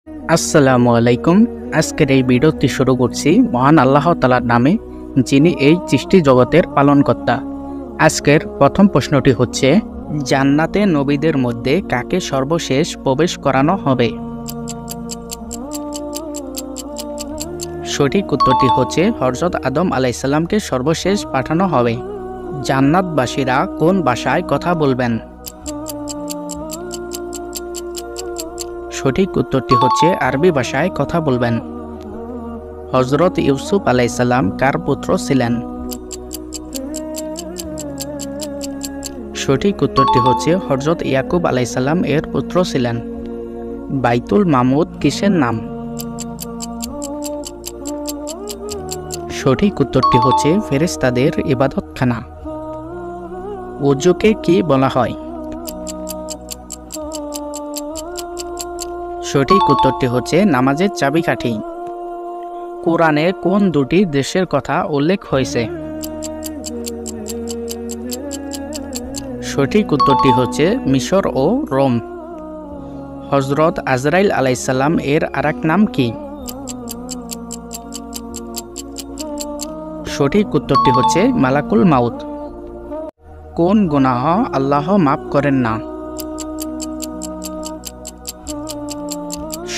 আসসালামু আলাইকুম। আজকের এই ভিডিওটি শুরু করছি মহান আল্লাহ তাআলার নামে, যিনি এই সৃষ্টি জগতের পালনকর্তা। আজকের প্রথম প্রশ্নটি হচ্ছে, জান্নাতে নবীদের মধ্যে কাকে সর্বশেষ প্রবেশ করানো হবে? সঠিক উত্তরটি হচ্ছে হযরত আদম আলাইহিসসালামকে সর্বশেষ পাঠানো হবে। জান্নাতবাসীরা কোন ভাষায় কথা বলবেন? সঠিক উত্তরটি হচ্ছে আরবি ভাষায় কথা বলবেন। হযরত ইউসুফ আলাইহিসসালাম কার পুত্র ছিলেন? সঠিক উত্তরটি হচ্ছে হযরত ইয়াকুব আলাইহিসসালাম এর পুত্র ছিলেন। বাইতুল মামুদ কিসের নাম? সঠিক উত্তরটি হচ্ছে ফেরেশতাদের ইবাদতখানা। ওযুকে কি বলা হয়? সঠিক উত্তরটি হচ্ছে নামাজের চাবিকাঠি। কোরআনে কোন দুটি দেশের কথা উল্লেখ হয়েছে? সঠিক উত্তরটি হচ্ছে মিশর ও রোম। হযরত আজরাইল আলাইহিসসালাম এর আরেক নাম কি? সঠিক উত্তরটি হচ্ছে মালাকুল মাউত। কোন গুনাহ আল্লাহ মাফ করেন না?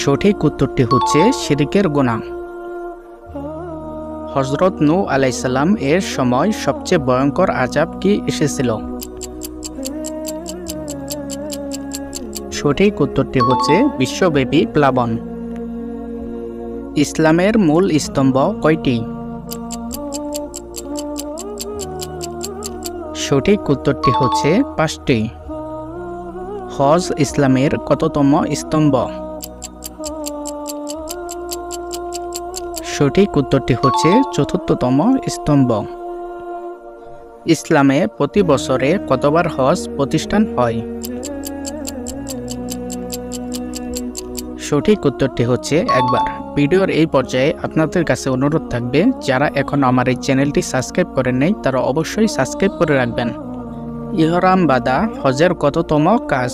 সঠিক উত্তরটি হচ্ছে শিরকের গুনাহ। হযরত নূহ আলাইহিসসালাম এর সময় সবচেয়ে ভয়ঙ্কর আযাব কি এসেছিল? সঠিক উত্তরটি হচ্ছে বিশ্বব্যাপী প্লাবন। ইসলামের মূল স্তম্ভ কয়টি? সঠিক উত্তরটি হচ্ছে 5টি। হজ ইসলামের কততম স্তম্ভ? সঠিক উত্তরটি হচ্ছে 4র্থতম স্তম্ভ। ইসলামে প্রতি বছরে কতবার হজ প্রতিষ্ঠান হয়? সঠিক উত্তরটি হচ্ছে একবার। ভিডিওর এই পর্যায়ে আপনাদের কাছে অনুরোধ থাকবে, যারা এখন আমার এই চ্যানেলটি সাবস্ক্রাইব করেন নাই তারা অবশ্যই সাবস্ক্রাইব করে রাখবেন। ইহরাম বাঁধা হজের কততম কাজ?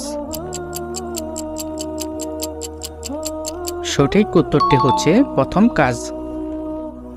সঠিক উত্তরটি হচ্ছে প্রথম কাজ।